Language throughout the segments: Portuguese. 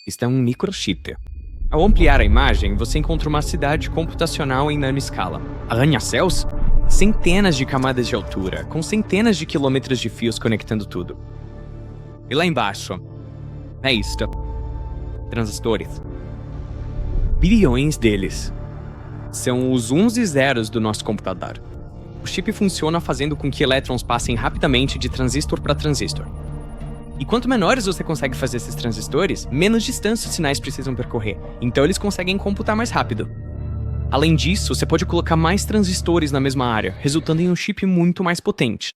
Isto é um microchip. Ao ampliar a imagem, você encontra uma cidade computacional em nanoescala. Arranha-céus? Centenas de camadas de altura, com centenas de quilômetros de fios conectando tudo. E lá embaixo, é isto. Transistores. Bilhões deles. São os uns e zeros do nosso computador. O chip funciona fazendo com que elétrons passem rapidamente de transistor para transistor. E quanto menores você consegue fazer esses transistores, menos distância os sinais precisam percorrer. Então eles conseguem computar mais rápido. Além disso, você pode colocar mais transistores na mesma área, resultando em um chip muito mais potente.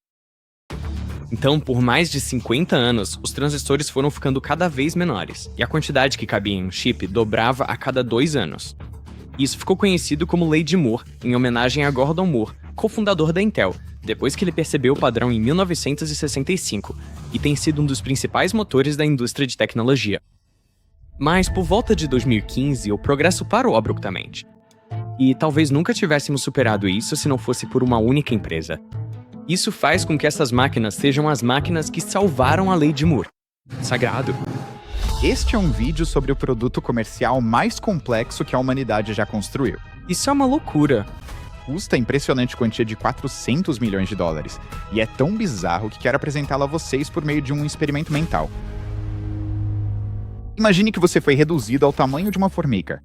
Então, por mais de 50 anos, os transistores foram ficando cada vez menores, e a quantidade que cabia em um chip dobrava a cada 2 anos. Isso ficou conhecido como Lei de Moore, em homenagem a Gordon Moore, cofundador da Intel, depois que ele percebeu o padrão em 1965, e tem sido um dos principais motores da indústria de tecnologia. Mas, por volta de 2015, o progresso parou abruptamente. E talvez nunca tivéssemos superado isso se não fosse por uma única empresa. Isso faz com que essas máquinas sejam as máquinas que salvaram a Lei de Moore. Sagrado. Este é um vídeo sobre o produto comercial mais complexo que a humanidade já construiu. Isso é uma loucura. Custa a impressionante quantia de 400 milhões de dólares. E é tão bizarro que quero apresentá-lo a vocês por meio de um experimento mental. Imagine que você foi reduzido ao tamanho de uma formiga.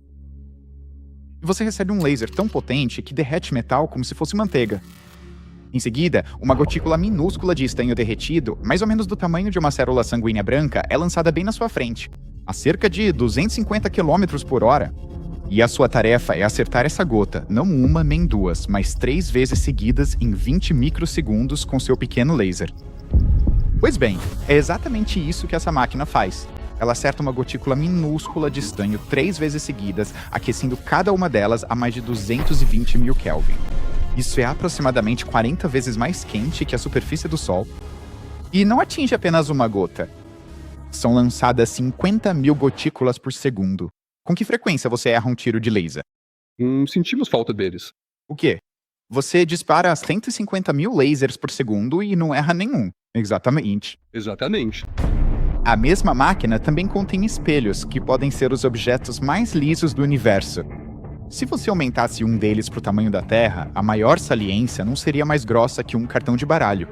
E você recebe um laser tão potente que derrete metal como se fosse manteiga. Em seguida, uma gotícula minúscula de estanho derretido, mais ou menos do tamanho de uma célula sanguínea branca, é lançada bem na sua frente, a cerca de 250 km por hora. E a sua tarefa é acertar essa gota, não uma nem duas, mas 3 vezes seguidas em 20 microsegundos com seu pequeno laser. Pois bem, é exatamente isso que essa máquina faz. Ela acerta uma gotícula minúscula de estanho 3 vezes seguidas, aquecendo cada uma delas a mais de 220 mil Kelvin. Isso é aproximadamente 40 vezes mais quente que a superfície do Sol. E não atinge apenas uma gota. São lançadas 50 mil gotículas por segundo. Com que frequência você erra um tiro de laser? Sentimos falta deles. O quê? Você dispara 150 mil lasers por segundo e não erra nenhum. Exatamente. Exatamente. A mesma máquina também contém espelhos, que podem ser os objetos mais lisos do universo. Se você aumentasse um deles para o tamanho da Terra, a maior saliência não seria mais grossa que um cartão de baralho.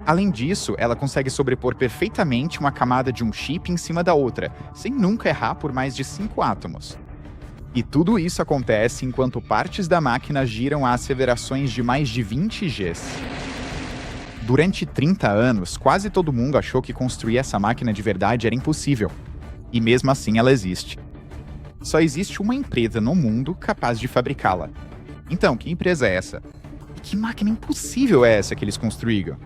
Além disso, ela consegue sobrepor perfeitamente uma camada de um chip em cima da outra, sem nunca errar por mais de 5 átomos. E tudo isso acontece enquanto partes da máquina giram a acelerações de mais de 20 Gs. Durante 30 anos, quase todo mundo achou que construir essa máquina de verdade era impossível. E mesmo assim ela existe. Só existe uma empresa no mundo capaz de fabricá-la. Então, que empresa é essa? E que máquina impossível é essa que eles construíram?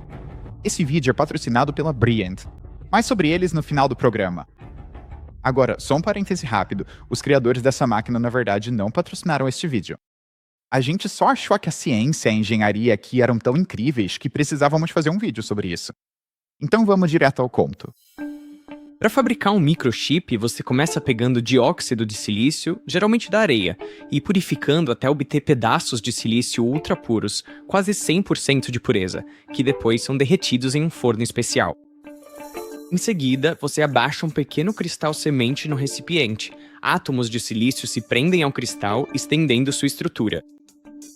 Esse vídeo é patrocinado pela Brilliant. Mais sobre eles no final do programa. Agora, só um parêntese rápido. Os criadores dessa máquina, na verdade, não patrocinaram este vídeo. A gente só achou que a ciência e a engenharia aqui eram tão incríveis que precisávamos fazer um vídeo sobre isso. Então vamos direto ao conto. Para fabricar um microchip, você começa pegando dióxido de silício, geralmente da areia, e purificando até obter pedaços de silício ultra puros, quase 100% de pureza, que depois são derretidos em um forno especial. Em seguida, você abaixa um pequeno cristal semente no recipiente. Átomos de silício se prendem ao cristal, estendendo sua estrutura.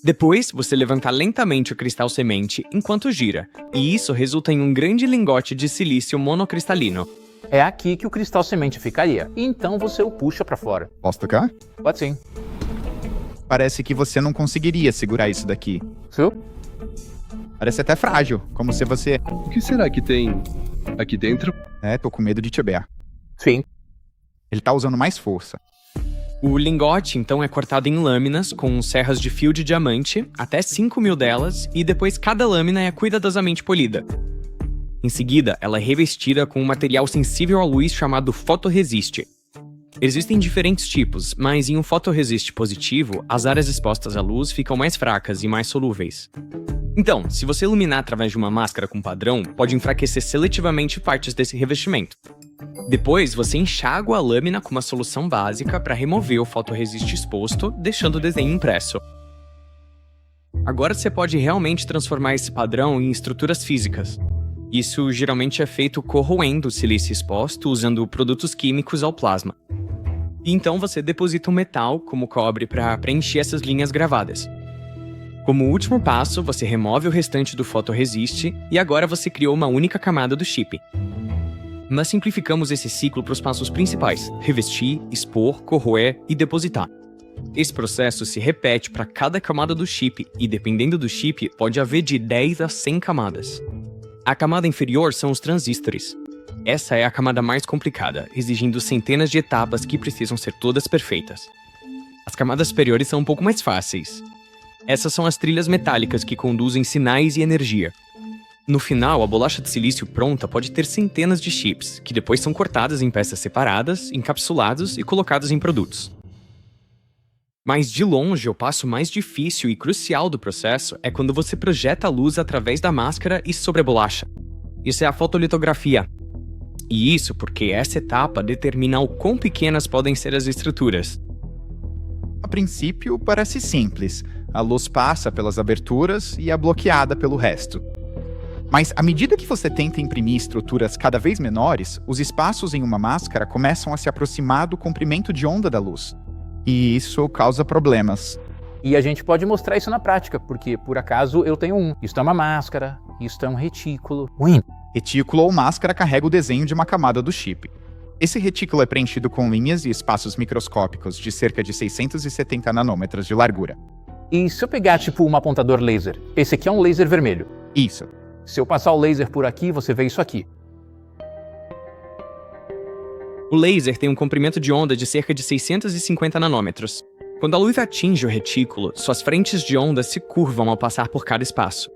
Depois, você levanta lentamente o cristal semente enquanto gira, e isso resulta em um grande lingote de silício monocristalino. É aqui que o cristal semente ficaria, e então você o puxa para fora. Posso tocar? Pode sim. Parece que você não conseguiria segurar isso daqui. Sim? Parece até frágil, como se você... O que será que tem aqui dentro? Tô com medo de te ver. Sim. Ele tá usando mais força. O lingote, então, é cortado em lâminas com serras de fio de diamante, até 5.000 delas, e depois cada lâmina é cuidadosamente polida. Em seguida, ela é revestida com um material sensível à luz chamado fotoresiste. Existem diferentes tipos, mas em um fotoresiste positivo, as áreas expostas à luz ficam mais fracas e mais solúveis. Então, se você iluminar através de uma máscara com padrão, pode enfraquecer seletivamente partes desse revestimento. Depois, você enxágua a lâmina com uma solução básica para remover o fotoresiste exposto, deixando o desenho impresso. Agora você pode realmente transformar esse padrão em estruturas físicas. Isso geralmente é feito corroendo o silício exposto usando produtos químicos ao plasma. E então você deposita um metal, como cobre, para preencher essas linhas gravadas. Como último passo, você remove o restante do fotoresiste e agora você criou uma única camada do chip. Nós simplificamos esse ciclo para os passos principais: revestir, expor, corroer e depositar. Esse processo se repete para cada camada do chip e, dependendo do chip, pode haver de 10 a 100 camadas. A camada inferior são os transistores. Essa é a camada mais complicada, exigindo centenas de etapas que precisam ser todas perfeitas. As camadas superiores são um pouco mais fáceis. Essas são as trilhas metálicas que conduzem sinais e energia. No final, a bolacha de silício pronta pode ter centenas de chips, que depois são cortadas em peças separadas, encapsulados e colocados em produtos. Mas, de longe, o passo mais difícil e crucial do processo é quando você projeta a luz através da máscara e sobre a bolacha. Isso é a fotolitografia. E isso porque essa etapa determina o quão pequenas podem ser as estruturas. A princípio, parece simples. A luz passa pelas aberturas e é bloqueada pelo resto. Mas, à medida que você tenta imprimir estruturas cada vez menores, os espaços em uma máscara começam a se aproximar do comprimento de onda da luz. E isso causa problemas. E a gente pode mostrar isso na prática, porque, por acaso, eu tenho um. Isto é uma máscara, isto é um retículo. Retículo ou máscara carrega o desenho de uma camada do chip. Esse retículo é preenchido com linhas e espaços microscópicos de cerca de 670 nanômetros de largura. E se eu pegar, tipo, um apontador laser? Esse aqui é um laser vermelho. Isso. Se eu passar o laser por aqui, você vê isso aqui. O laser tem um comprimento de onda de cerca de 650 nanômetros. Quando a luz atinge o retículo, suas frentes de onda se curvam ao passar por cada espaço.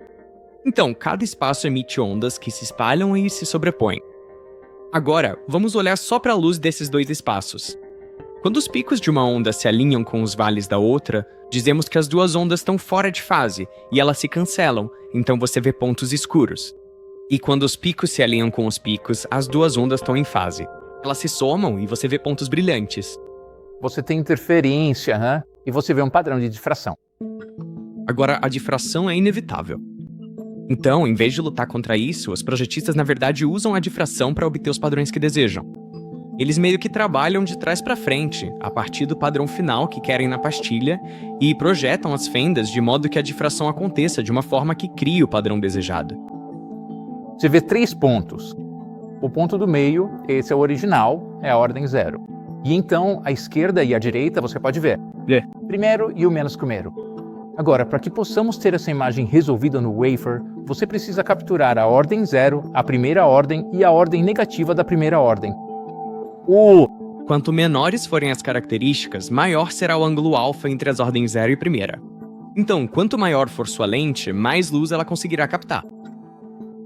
Então, cada espaço emite ondas que se espalham e se sobrepõem. Agora, vamos olhar só para a luz desses dois espaços. Quando os picos de uma onda se alinham com os vales da outra, dizemos que as duas ondas estão fora de fase e elas se cancelam, então você vê pontos escuros. E quando os picos se alinham com os picos, as duas ondas estão em fase. Elas se somam e você vê pontos brilhantes. Você tem interferência, né? E você vê um padrão de difração. Agora, a difração é inevitável. Então, em vez de lutar contra isso, os projetistas na verdade usam a difração para obter os padrões que desejam. Eles meio que trabalham de trás para frente, a partir do padrão final que querem na pastilha, e projetam as fendas de modo que a difração aconteça de uma forma que crie o padrão desejado. Você vê 3 pontos. O ponto do meio, esse é o original, é a ordem 0. E então, a esquerda e a direita você pode ver. Primeiro e o menos primeiro. Agora, para que possamos ter essa imagem resolvida no wafer, você precisa capturar a ordem 0, a primeira ordem e a ordem negativa da primeira ordem. Quanto menores forem as características, maior será o ângulo alfa entre as ordens 0 e primeira. Então, quanto maior for sua lente, mais luz ela conseguirá captar.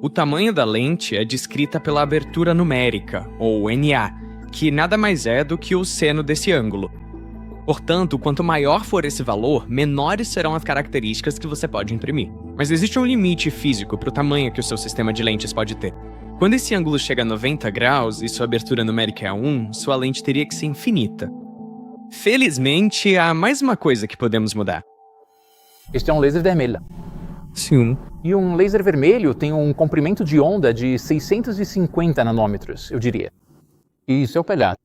O tamanho da lente é descrita pela abertura numérica, ou NA, que nada mais é do que o seno desse ângulo. Portanto, quanto maior for esse valor, menores serão as características que você pode imprimir. Mas existe um limite físico para o tamanho que o seu sistema de lentes pode ter. Quando esse ângulo chega a 90 graus e sua abertura numérica é 1, sua lente teria que ser infinita. Felizmente, há mais uma coisa que podemos mudar. Este é um laser vermelho. Sim. E um laser vermelho tem um comprimento de onda de 650 nanômetros, eu diria. E se eu pegar,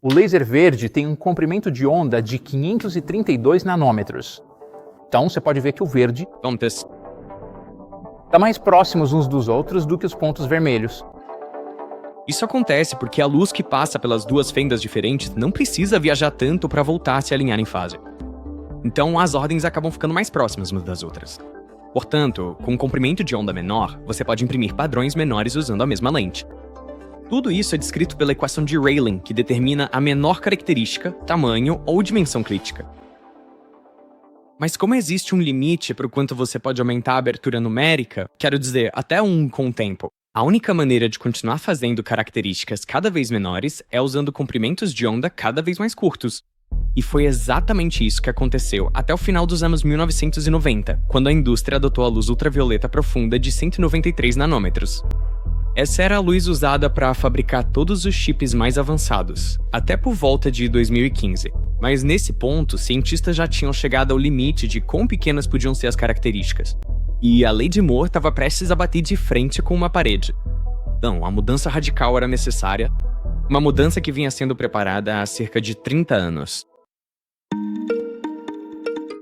o laser verde tem um comprimento de onda de 532 nanômetros. Então você pode ver que o verde está mais próximos uns dos outros do que os pontos vermelhos. Isso acontece porque a luz que passa pelas duas fendas diferentes não precisa viajar tanto para voltar a se alinhar em fase. Então as ordens acabam ficando mais próximas umas das outras. Portanto, com um comprimento de onda menor, você pode imprimir padrões menores usando a mesma lente. Tudo isso é descrito pela equação de Rayleigh, que determina a menor característica, tamanho ou dimensão crítica. Mas como existe um limite para o quanto você pode aumentar a abertura numérica, quero dizer, até 1 com o tempo, a única maneira de continuar fazendo características cada vez menores é usando comprimentos de onda cada vez mais curtos. E foi exatamente isso que aconteceu até o final dos anos 1990, quando a indústria adotou a luz ultravioleta profunda de 193 nanômetros. Essa era a luz usada para fabricar todos os chips mais avançados, até por volta de 2015. Mas nesse ponto, cientistas já tinham chegado ao limite de quão pequenas podiam ser as características. E a lei de Moore estava prestes a bater de frente com uma parede. Então, a mudança radical era necessária, Uma mudança que vinha sendo preparada há cerca de 30 anos.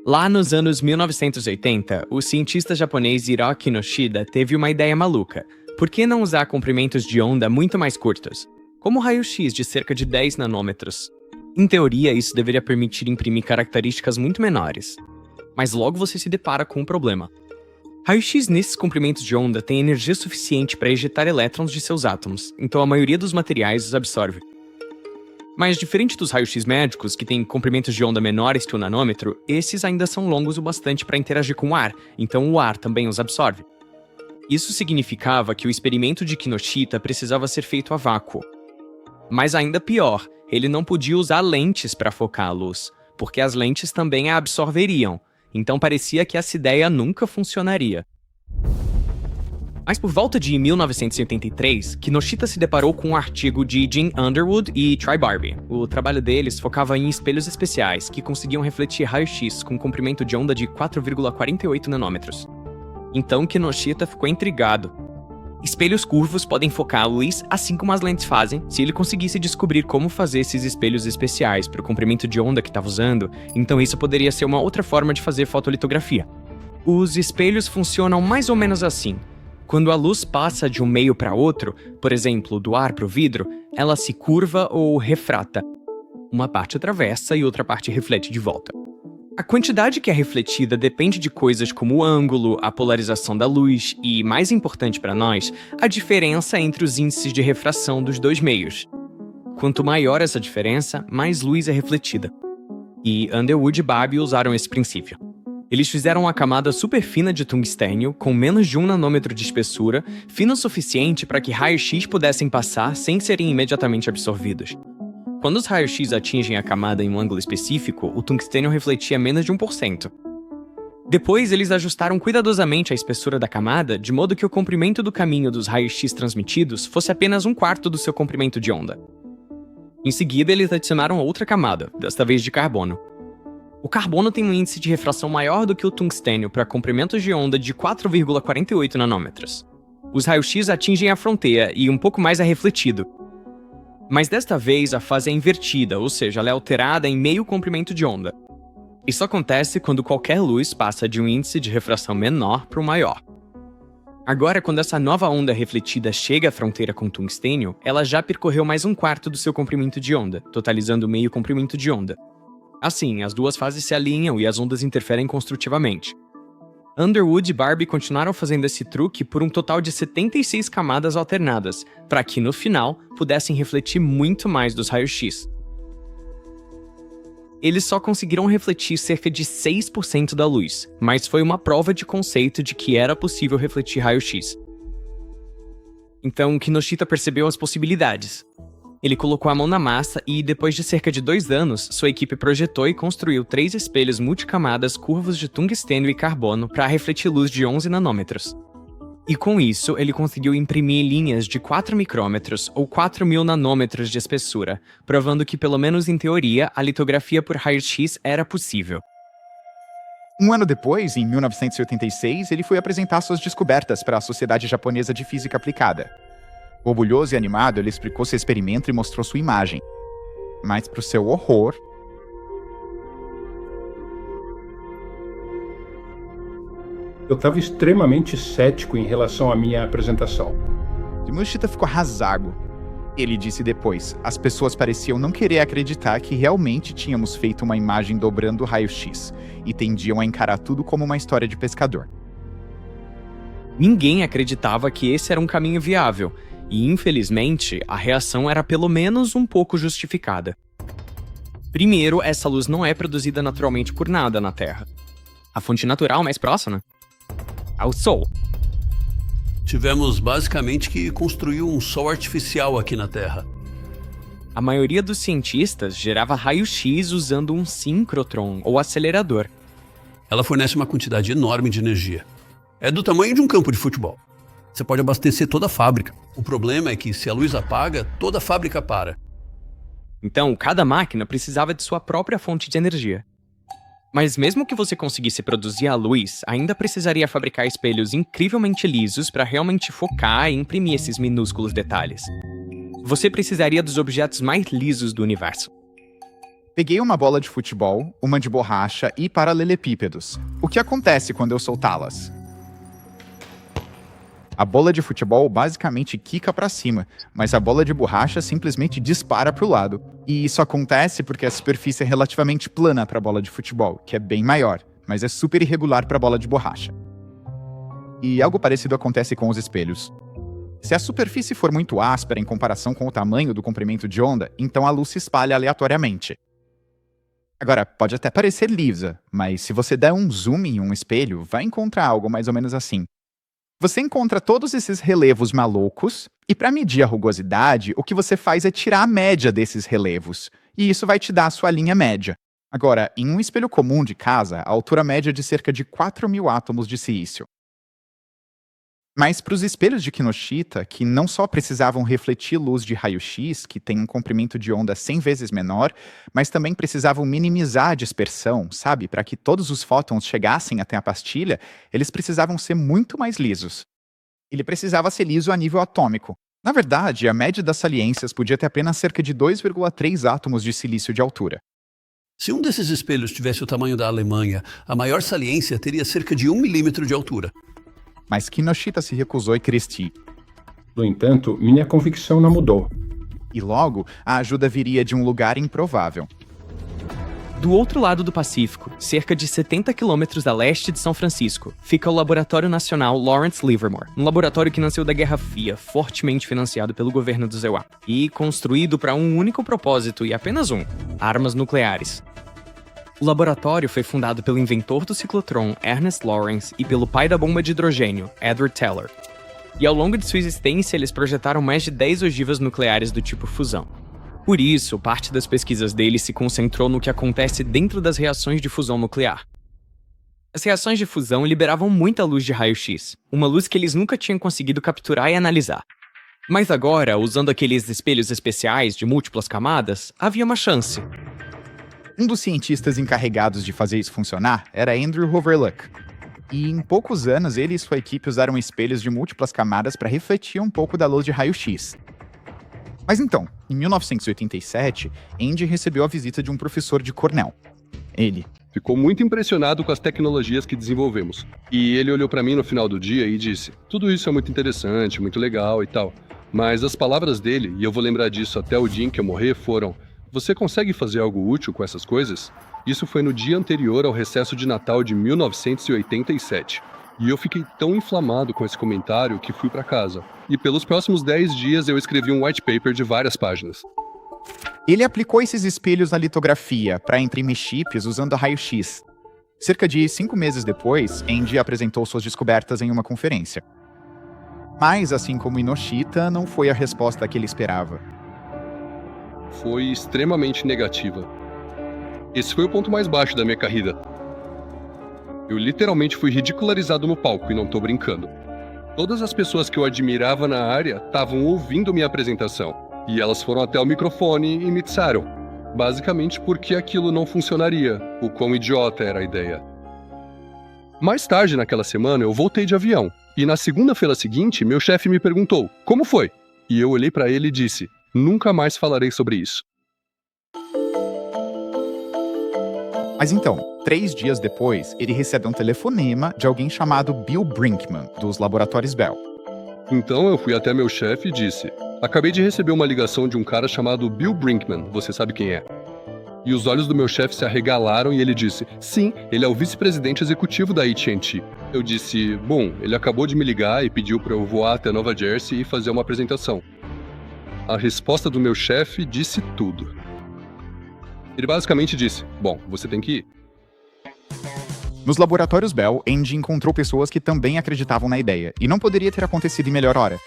Lá nos anos 1980, o cientista japonês Hiroki Kinoshita teve uma ideia maluca. Por que não usar comprimentos de onda muito mais curtos, como raio-x de cerca de 10 nanômetros? Em teoria, isso deveria permitir imprimir características muito menores. Mas logo você se depara com um problema. Raio-x nesses comprimentos de onda tem energia suficiente para ejetar elétrons de seus átomos, então a maioria dos materiais os absorve. Mas diferente dos raios-x médicos, que têm comprimentos de onda menores que 1 nanômetro, esses ainda são longos o bastante para interagir com o ar, então o ar também os absorve. Isso significava que o experimento de Kinoshita precisava ser feito a vácuo. Mas ainda pior, ele não podia usar lentes para focar a luz, porque as lentes também a absorveriam, então parecia que essa ideia nunca funcionaria. Mas por volta de 1983, Kinoshita se deparou com um artigo de Jim Underwood e Troy Barbee. O trabalho deles focava em espelhos especiais que conseguiam refletir raio-x com comprimento de onda de 4,48 nanômetros. Então Kinoshita ficou intrigado. Espelhos curvos podem focar a luz assim como as lentes fazem. Se ele conseguisse descobrir como fazer esses espelhos especiais para o comprimento de onda que estava usando, então isso poderia ser uma outra forma de fazer fotolitografia. Os espelhos funcionam mais ou menos assim. Quando a luz passa de um meio para outro, por exemplo, do ar para o vidro, ela se curva ou refrata. Uma parte atravessa e outra parte reflete de volta. A quantidade que é refletida depende de coisas como o ângulo, a polarização da luz e, mais importante para nós, a diferença entre os índices de refração dos dois meios. Quanto maior essa diferença, mais luz é refletida. E Underwood e Barbee usaram esse princípio. Eles fizeram uma camada super fina de tungstênio, com menos de 1 nanômetro de espessura, fina o suficiente para que raios-x pudessem passar sem serem imediatamente absorvidos. Quando os raios-x atingem a camada em um ângulo específico, o tungstênio refletia menos de 1%. Depois, eles ajustaram cuidadosamente a espessura da camada, de modo que o comprimento do caminho dos raios-x transmitidos fosse apenas 1/4 do seu comprimento de onda. Em seguida, eles adicionaram outra camada, desta vez de carbono. O carbono tem um índice de refração maior do que o tungstênio para comprimentos de onda de 4,48 nanômetros. Os raios-x atingem a fronteira e um pouco mais é refletido. Mas desta vez a fase é invertida, ou seja, ela é alterada em meio comprimento de onda. Isso acontece quando qualquer luz passa de um índice de refração menor para um maior. Agora, quando essa nova onda refletida chega à fronteira com o tungstênio, ela já percorreu mais 1/4 do seu comprimento de onda, totalizando meio comprimento de onda. Assim, as duas fases se alinham e as ondas interferem construtivamente. Underwood e Barbee continuaram fazendo esse truque por um total de 76 camadas alternadas, para que, no final, pudessem refletir muito mais dos raios-x. Eles só conseguiram refletir cerca de 6% da luz, mas foi uma prova de conceito de que era possível refletir raio-x. Então, Kinoshita percebeu as possibilidades. Ele colocou a mão na massa e, depois de cerca de 2 anos, sua equipe projetou e construiu 3 espelhos multicamadas curvos de tungstênio e carbono para refletir luz de 11 nanômetros. E com isso, ele conseguiu imprimir linhas de 4 micrômetros ou 4.000 nanômetros de espessura, provando que, pelo menos em teoria, a litografia por raio-x era possível. Um ano depois, em 1986, ele foi apresentar suas descobertas para a Sociedade Japonesa de Física Aplicada. Orgulhoso e animado, ele explicou seu experimento e mostrou sua imagem. Mas, para o seu horror, eu estava extremamente cético em relação à minha apresentação. Kinoshita ficou arrasado. Ele disse depois, as pessoas pareciam não querer acreditar que realmente tínhamos feito uma imagem dobrando o raio-x, e tendiam a encarar tudo como uma história de pescador. Ninguém acreditava que esse era um caminho viável, e infelizmente, a reação era pelo menos um pouco justificada. Primeiro, essa luz não é produzida naturalmente por nada na Terra. A fonte natural mais próxima é o Sol. Tivemos basicamente que construir um sol artificial aqui na Terra. A maioria dos cientistas gerava raio-x usando um síncrotron ou acelerador. Ela fornece uma quantidade enorme de energia. É do tamanho de um campo de futebol. Você pode abastecer toda a fábrica. O problema é que se a luz apaga, toda a fábrica para. Então, cada máquina precisava de sua própria fonte de energia. Mas mesmo que você conseguisse produzir a luz, ainda precisaria fabricar espelhos incrivelmente lisos para realmente focar e imprimir esses minúsculos detalhes. você precisaria dos objetos mais lisos do universo. Peguei uma bola de futebol, uma de borracha e paralelepípedos. O que acontece quando eu soltá-las? A bola de futebol basicamente quica para cima, mas a bola de borracha simplesmente dispara para o lado. E isso acontece porque a superfície é relativamente plana para a bola de futebol, que é bem maior, mas é super irregular para a bola de borracha. E algo parecido acontece com os espelhos. Se a superfície for muito áspera em comparação com o tamanho do comprimento de onda, então a luz se espalha aleatoriamente. Agora, pode até parecer lisa, mas se você der um zoom em um espelho, vai encontrar algo mais ou menos assim. Você encontra todos esses relevos malucos, e para medir a rugosidade, o que você faz é tirar a média desses relevos, e isso vai te dar a sua linha média. Agora, em um espelho comum de casa, a altura média é de cerca de 4.000 átomos de silício. Mas para os espelhos de Kinoshita, que não só precisavam refletir luz de raio-x, que tem um comprimento de onda 100 vezes menor, mas também precisavam minimizar a dispersão, sabe? Para que todos os fótons chegassem até a pastilha, eles precisavam ser muito mais lisos. Ele precisava ser liso a nível atômico. Na verdade, a média das saliências podia ter apenas cerca de 2,3 átomos de silício de altura. Se um desses espelhos tivesse o tamanho da Alemanha, a maior saliência teria cerca de 1 milímetro de altura. Mas Kinoshita se recusou e Christie. No entanto, minha convicção não mudou. E logo, a ajuda viria de um lugar improvável. Do outro lado do Pacífico, cerca de 70 quilômetros a leste de São Francisco, fica o Laboratório Nacional Lawrence Livermore, um laboratório que nasceu da Guerra Fria, fortemente financiado pelo governo do ZEUA, e construído para um único propósito, e apenas um: armas nucleares. O laboratório foi fundado pelo inventor do ciclotron, Ernest Lawrence, e pelo pai da bomba de hidrogênio, Edward Teller. E ao longo de sua existência, eles projetaram mais de 10 ogivas nucleares do tipo fusão. Por isso, parte das pesquisas deles se concentrou no que acontece dentro das reações de fusão nuclear. As reações de fusão liberavam muita luz de raio-x, uma luz que eles nunca tinham conseguido capturar e analisar. Mas agora, usando aqueles espelhos especiais de múltiplas camadas, havia uma chance. Um dos cientistas encarregados de fazer isso funcionar era Andrew Overlook. E em poucos anos, ele e sua equipe usaram espelhos de múltiplas camadas para refletir um pouco da luz de raio-x. Mas então, em 1987, Andy recebeu a visita de um professor de Cornell. Ele ficou muito impressionado com as tecnologias que desenvolvemos. E ele olhou para mim no final do dia e disse: tudo isso é muito interessante, muito legal e tal. Mas as palavras dele, e eu vou lembrar disso até o dia em que eu morrer, foram: você consegue fazer algo útil com essas coisas? Isso foi no dia anterior ao recesso de Natal de 1987. E eu fiquei tão inflamado com esse comentário que fui para casa. E pelos próximos 10 dias eu escrevi um white paper de várias páginas. Ele aplicou esses espelhos na litografia para imprimir chips usando raio-x. Cerca de 5 meses depois, Andy apresentou suas descobertas em uma conferência. Mas, assim como Inoshita, não foi a resposta que ele esperava. Foi extremamente negativa. Esse foi o ponto mais baixo da minha carreira. Eu literalmente fui ridicularizado no palco e não tô brincando. Todas as pessoas que eu admirava na área estavam ouvindo minha apresentação. E elas foram até o microfone e me disseram, basicamente porque aquilo não funcionaria, o quão idiota era a ideia. Mais tarde naquela semana eu voltei de avião. E na segunda-feira seguinte, meu chefe me perguntou, como foi? E eu olhei pra ele e disse, nunca mais falarei sobre isso. Mas então, 3 dias depois, ele recebe um telefonema de alguém chamado Bill Brinkman, dos Laboratórios Bell. Então eu fui até meu chefe e disse, acabei de receber uma ligação de um cara chamado Bill Brinkman, você sabe quem é? E os olhos do meu chefe se arregalaram e ele disse, sim, ele é o vice-presidente executivo da AT&T. Eu disse, bom, ele acabou de me ligar e pediu para eu voar até Nova Jersey e fazer uma apresentação. A resposta do meu chefe disse tudo. Ele basicamente disse, bom, você tem que ir. Nos laboratórios Bell, Andy encontrou pessoas que também acreditavam na ideia, e não poderia ter acontecido em melhor hora.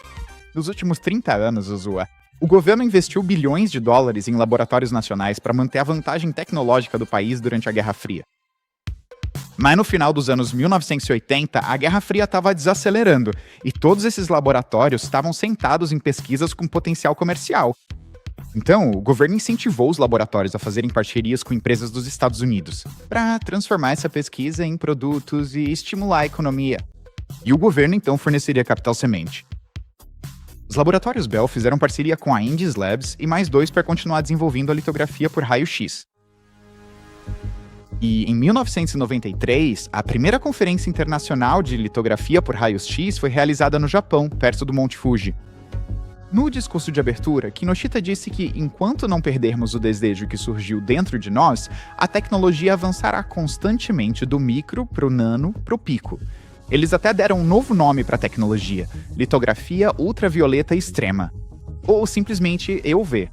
Nos últimos 30 anos, Uzua, o governo investiu bilhões de dólares em laboratórios nacionais para manter a vantagem tecnológica do país durante a Guerra Fria. Mas no final dos anos 1980, a Guerra Fria estava desacelerando, e todos esses laboratórios estavam sentados em pesquisas com potencial comercial. Então, o governo incentivou os laboratórios a fazerem parcerias com empresas dos Estados Unidos, para transformar essa pesquisa em produtos e estimular a economia. E o governo, então, forneceria capital semente. Os Os laboratórios Bell fizeram parceria com a Indus Labs e mais 2 para continuar desenvolvendo a litografia por raio-x. E em 1993, a primeira conferência internacional de litografia por raios-x foi realizada no Japão, perto do Monte Fuji. No discurso de abertura, Kinoshita disse que, enquanto não perdermos o desejo que surgiu dentro de nós, a tecnologia avançará constantemente do micro pro nano pro pico. Eles até deram um novo nome para a tecnologia, litografia ultravioleta extrema, ou simplesmente EUV.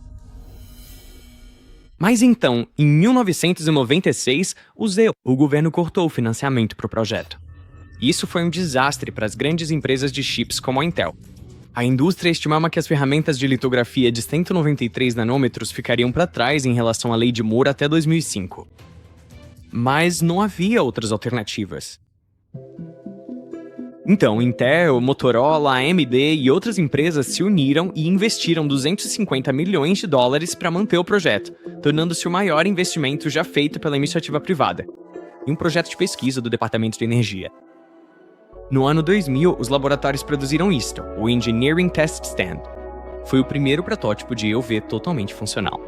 Mas então, em 1996, o governo cortou o financiamento para o projeto. Isso foi um desastre para as grandes empresas de chips como a Intel. A indústria estimava que as ferramentas de litografia de 193 nanômetros ficariam para trás em relação à lei de Moore até 2005. Mas não havia outras alternativas. Então, Intel, Motorola, AMD e outras empresas se uniram e investiram $250 milhões para manter o projeto, tornando-se o maior investimento já feito pela iniciativa privada, e um projeto de pesquisa do Departamento de Energia. No ano 2000, os laboratórios produziram isto, o Engineering Test Stand. Foi o primeiro protótipo de EUV totalmente funcional.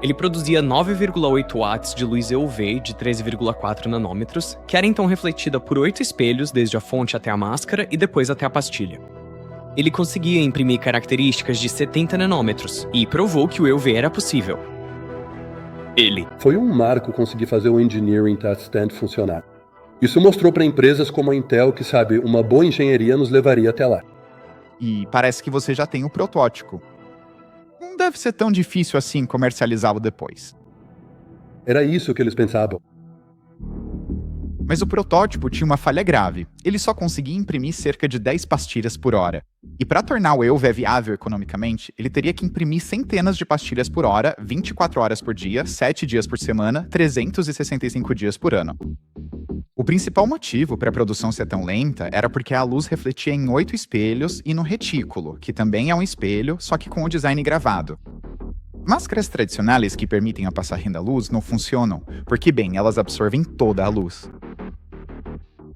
Ele produzia 9,8 watts de luz EUV de 13,4 nanômetros, que era então refletida por 8 espelhos desde a fonte até a máscara e depois até a pastilha. Ele conseguia imprimir características de 70 nanômetros e provou que o EUV era possível. Foi um marco conseguir fazer o Engineering Test Stand funcionar. Isso mostrou para empresas como a Intel que, uma boa engenharia nos levaria até lá. E parece que você já tem o protótipo. Não deve ser tão difícil assim comercializá-lo depois. Era isso que eles pensavam. Mas o protótipo tinha uma falha grave. Ele só conseguia imprimir cerca de 10 pastilhas por hora. E para tornar o EUV viável economicamente, ele teria que imprimir centenas de pastilhas por hora, 24 horas por dia, 7 dias por semana, 365 dias por ano. O principal motivo para a produção ser tão lenta era porque a luz refletia em 8 espelhos e no retículo, que também é um espelho, só que com o design gravado. Máscaras tradicionais que permitem a passagem da luz não funcionam, porque, elas absorvem toda a luz.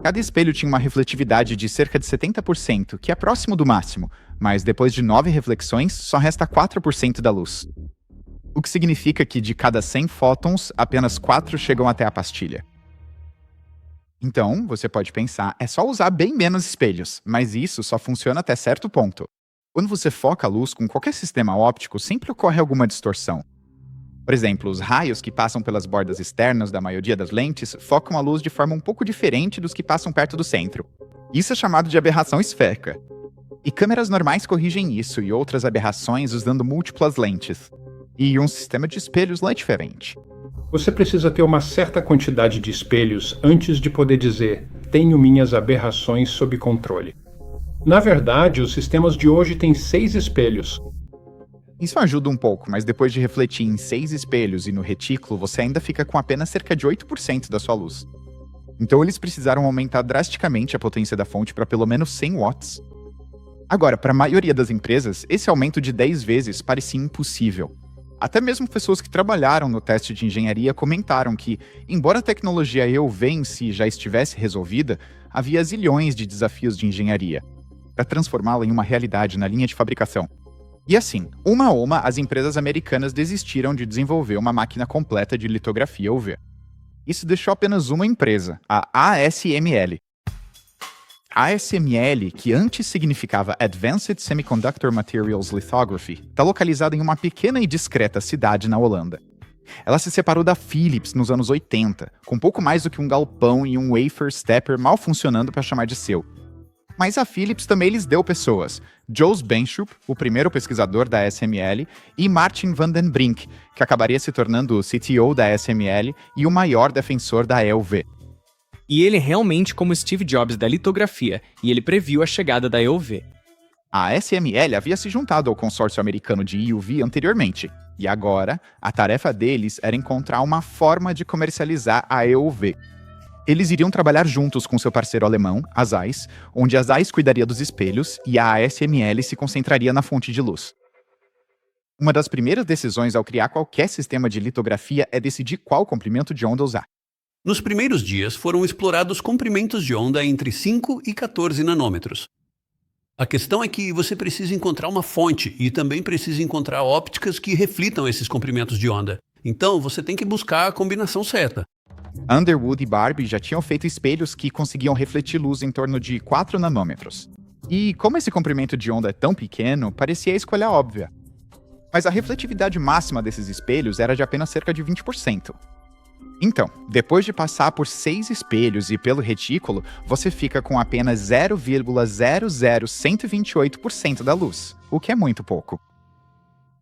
Cada espelho tinha uma refletividade de cerca de 70%, que é próximo do máximo, mas depois de 9 reflexões, só resta 4% da luz. O que significa que de cada 100 fótons, apenas 4 chegam até a pastilha. Então, você pode pensar, é só usar bem menos espelhos, mas isso só funciona até certo ponto. Quando você foca a luz com qualquer sistema óptico, sempre ocorre alguma distorção. Por exemplo, os raios que passam pelas bordas externas da maioria das lentes focam a luz de forma um pouco diferente dos que passam perto do centro. Isso é chamado de aberração esférica. E câmeras normais corrigem isso e outras aberrações usando múltiplas lentes. E um sistema de espelhos lá é diferente. Você precisa ter uma certa quantidade de espelhos antes de poder dizer tenho minhas aberrações sob controle. Na verdade, os sistemas de hoje têm 6 espelhos. Isso ajuda um pouco, mas depois de refletir em 6 espelhos e no retículo, você ainda fica com apenas cerca de 8% da sua luz. Então eles precisaram aumentar drasticamente a potência da fonte para pelo menos 100 watts. Agora, para a maioria das empresas, esse aumento de 10 vezes parecia impossível. Até mesmo pessoas que trabalharam no teste de engenharia comentaram que, embora a tecnologia EUV em si já estivesse resolvida, havia zilhões de desafios de engenharia para transformá-la em uma realidade na linha de fabricação. E assim, uma a uma, as empresas americanas desistiram de desenvolver uma máquina completa de litografia UV. Isso deixou apenas uma empresa, a ASML. A ASML, que antes significava Advanced Semiconductor Materials Lithography, está localizada em uma pequena e discreta cidade na Holanda. Ela se separou da Philips nos anos 80, com pouco mais do que um galpão e um wafer stepper mal funcionando para chamar de seu. Mas a Philips também lhes deu pessoas, Jos Benschop, o primeiro pesquisador da ASML, e Martin van den Brink, que acabaria se tornando o CTO da ASML e o maior defensor da EUV. E ele realmente como Steve Jobs da litografia, e ele previu a chegada da EUV. A ASML havia se juntado ao consórcio americano de EUV anteriormente, e agora a tarefa deles era encontrar uma forma de comercializar a EUV. Eles iriam trabalhar juntos com seu parceiro alemão, a Zeiss, onde a Zeiss cuidaria dos espelhos e a ASML se concentraria na fonte de luz. Uma das primeiras decisões ao criar qualquer sistema de litografia é decidir qual comprimento de onda usar. Nos primeiros dias foram explorados comprimentos de onda entre 5 e 14 nanômetros. A questão é que você precisa encontrar uma fonte e também precisa encontrar ópticas que reflitam esses comprimentos de onda. Então, você tem que buscar a combinação certa. Underwood e Barbie já tinham feito espelhos que conseguiam refletir luz em torno de 4 nanômetros. E como esse comprimento de onda é tão pequeno, parecia a escolha óbvia. Mas a refletividade máxima desses espelhos era de apenas cerca de 20%. Então, depois de passar por 6 espelhos e pelo retículo, você fica com apenas 0,00128% da luz, o que é muito pouco.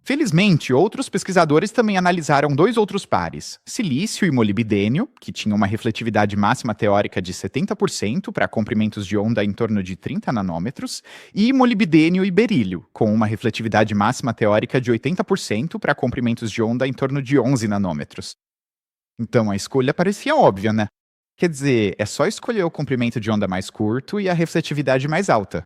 Felizmente, outros pesquisadores também analisaram 2 outros pares, silício e molibdênio, que tinham uma refletividade máxima teórica de 70% para comprimentos de onda em torno de 30 nanômetros, e molibdênio e berílio, com uma refletividade máxima teórica de 80% para comprimentos de onda em torno de 11 nanômetros. Então a escolha parecia óbvia, né? Quer dizer, é só escolher o comprimento de onda mais curto e a refletividade mais alta.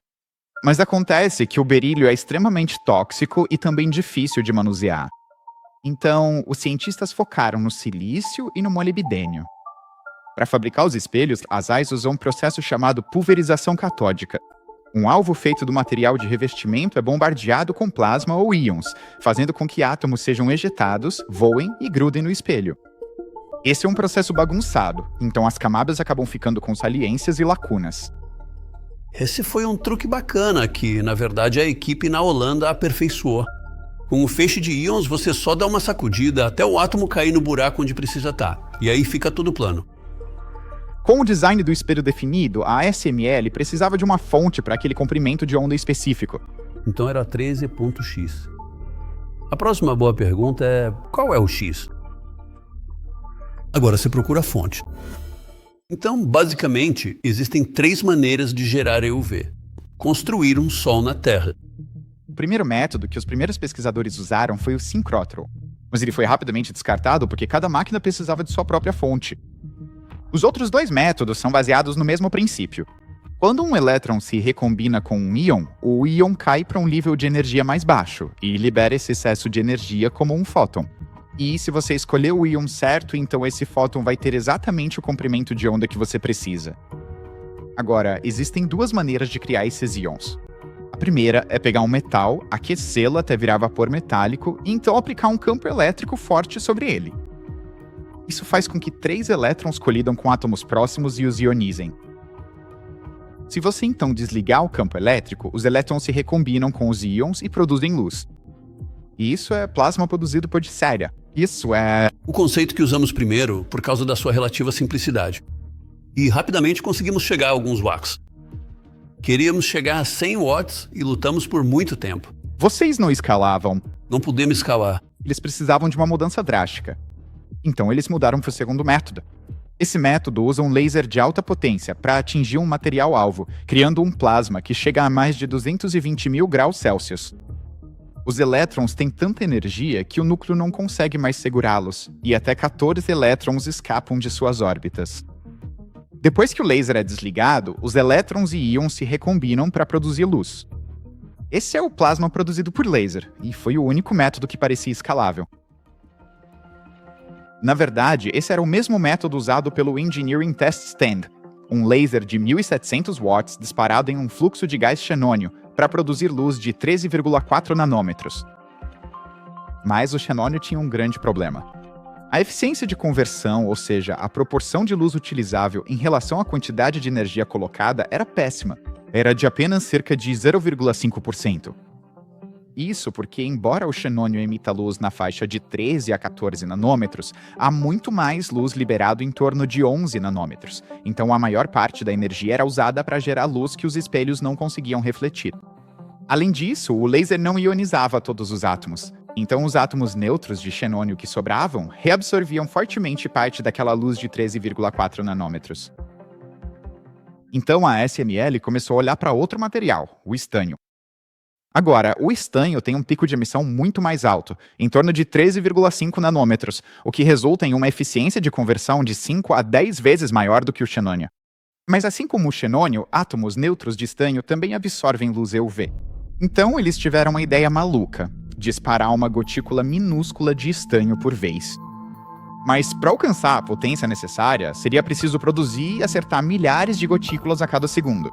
Mas acontece que o berílio é extremamente tóxico e também difícil de manusear. Então, os cientistas focaram no silício e no molibdênio. Para fabricar os espelhos, a Zeiss usou um processo chamado pulverização catódica. Um alvo feito do material de revestimento é bombardeado com plasma ou íons, fazendo com que átomos sejam ejetados, voem e grudem no espelho. Esse é um processo bagunçado, então as camadas acabam ficando com saliências e lacunas. Esse foi um truque bacana que, na verdade, a equipe na Holanda aperfeiçoou. Com o feixe de íons, você só dá uma sacudida até o átomo cair no buraco onde precisa estar. E aí fica tudo plano. Com o design do espelho definido, a ASML precisava de uma fonte para aquele comprimento de onda específico. Então era 13.x. A próxima boa pergunta é: qual é o x? Agora você procura a fonte. Então, basicamente, existem 3 maneiras de gerar EUV. Construir um sol na Terra. O primeiro método que os primeiros pesquisadores usaram foi o synchrotron, mas ele foi rapidamente descartado porque cada máquina precisava de sua própria fonte. Os outros 2 métodos são baseados no mesmo princípio. Quando um elétron se recombina com um íon, o íon cai para um nível de energia mais baixo e libera esse excesso de energia como um fóton. E se você escolher o íon certo, então esse fóton vai ter exatamente o comprimento de onda que você precisa. Agora, existem 2 maneiras de criar esses íons. A primeira é pegar um metal, aquecê-lo até virar vapor metálico e então aplicar um campo elétrico forte sobre ele. Isso faz com que 3 elétrons colidam com átomos próximos e os ionizem. Se você então desligar o campo elétrico, os elétrons se recombinam com os íons e produzem luz. E isso é plasma produzido por Dicéria. Isso é o conceito que usamos primeiro por causa da sua relativa simplicidade. E rapidamente conseguimos chegar a alguns watts. Queríamos chegar a 100 watts e lutamos por muito tempo. Vocês não escalavam. Não pudemos escalar. Eles precisavam de uma mudança drástica. Então eles mudaram para o segundo método. Esse método usa um laser de alta potência para atingir um material-alvo, criando um plasma que chega a mais de 220 mil graus Celsius. Os elétrons têm tanta energia que o núcleo não consegue mais segurá-los, e até 14 elétrons escapam de suas órbitas. Depois que o laser é desligado, os elétrons e íons se recombinam para produzir luz. Esse é o plasma produzido por laser, e foi o único método que parecia escalável. Na verdade, esse era o mesmo método usado pelo Engineering Test Stand, um laser de 1700 watts disparado em um fluxo de gás xenônio, para produzir luz de 13,4 nanômetros. Mas o xenônio tinha um grande problema. A eficiência de conversão, ou seja, a proporção de luz utilizável em relação à quantidade de energia colocada, era péssima. Era de apenas cerca de 0,5%. Isso porque, embora o xenônio emita luz na faixa de 13 a 14 nanômetros, há muito mais luz liberado em torno de 11 nanômetros. Então a maior parte da energia era usada para gerar luz que os espelhos não conseguiam refletir. Além disso, o laser não ionizava todos os átomos. Então os átomos neutros de xenônio que sobravam reabsorviam fortemente parte daquela luz de 13,4 nanômetros. Então a ASML começou a olhar para outro material, o estanho. Agora, o estanho tem um pico de emissão muito mais alto, em torno de 13,5 nanômetros, o que resulta em uma eficiência de conversão de 5 a 10 vezes maior do que o xenônio. Mas assim como o xenônio, átomos neutros de estanho também absorvem luz EUV. Então eles tiveram uma ideia maluca: disparar uma gotícula minúscula de estanho por vez. Mas para alcançar a potência necessária, seria preciso produzir e acertar milhares de gotículas a cada segundo.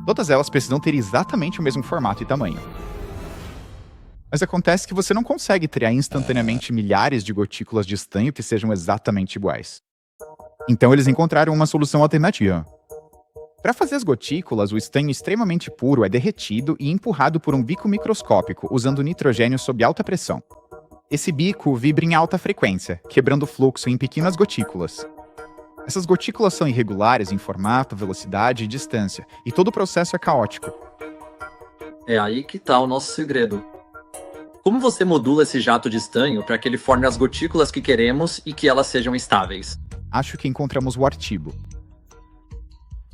Todas elas precisam ter exatamente o mesmo formato e tamanho. Mas acontece que você não consegue criar instantaneamente milhares de gotículas de estanho que sejam exatamente iguais. Então eles encontraram uma solução alternativa. Para fazer as gotículas, o estanho extremamente puro é derretido e empurrado por um bico microscópico usando nitrogênio sob alta pressão. Esse bico vibra em alta frequência, quebrando o fluxo em pequenas gotículas. Essas gotículas são irregulares em formato, velocidade e distância, e todo o processo é caótico. É aí que tá o nosso segredo. Como você modula esse jato de estanho para que ele forme as gotículas que queremos e que elas sejam estáveis? Acho que encontramos o artigo,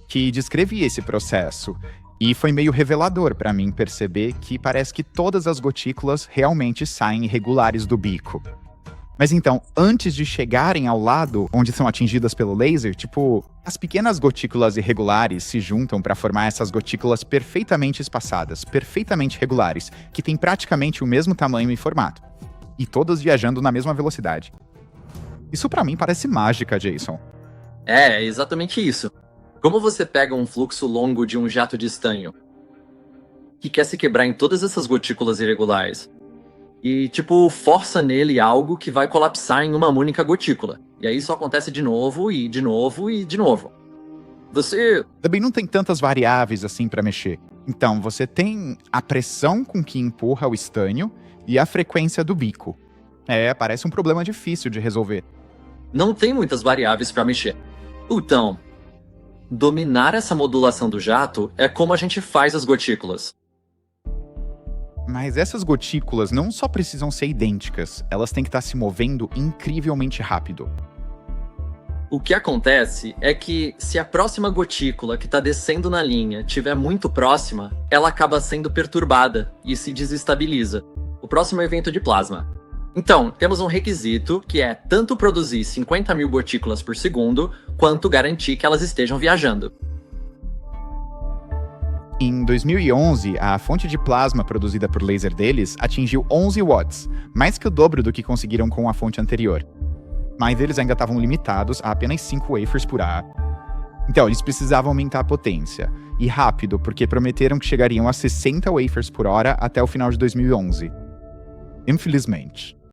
que descrevia esse processo, e foi meio revelador para mim perceber que parece que todas as gotículas realmente saem irregulares do bico. Mas então, antes de chegarem ao lado onde são atingidas pelo laser, as pequenas gotículas irregulares se juntam para formar essas gotículas perfeitamente espaçadas, perfeitamente regulares, que têm praticamente o mesmo tamanho e formato, e todas viajando na mesma velocidade. Isso para mim parece mágica, Jason. É exatamente isso. Como você pega um fluxo longo de um jato de estanho que quer se quebrar em todas essas gotículas irregulares e, força nele algo que vai colapsar em uma única gotícula. E aí isso acontece de novo, e de novo, e de novo. Você... Também não tem tantas variáveis assim para mexer. Então, você tem a pressão com que empurra o estanho e a frequência do bico. Parece um problema difícil de resolver. Não tem muitas variáveis para mexer. Então, dominar essa modulação do jato é como a gente faz as gotículas. Mas essas gotículas não só precisam ser idênticas, elas têm que estar se movendo incrivelmente rápido. O que acontece é que, se a próxima gotícula que está descendo na linha estiver muito próxima, ela acaba sendo perturbada e se desestabiliza. O próximo evento de plasma. Então, temos um requisito que é tanto produzir 50.000 gotículas por segundo, quanto garantir que elas estejam viajando. Em 2011, a fonte de plasma produzida por laser deles atingiu 11 watts, mais que o dobro do que conseguiram com a fonte anterior. Mas eles ainda estavam limitados a apenas 5 wafers por ar. Então, eles precisavam aumentar a potência. E rápido, porque prometeram que chegariam a 60 wafers por hora até o final de 2011. Infelizmente.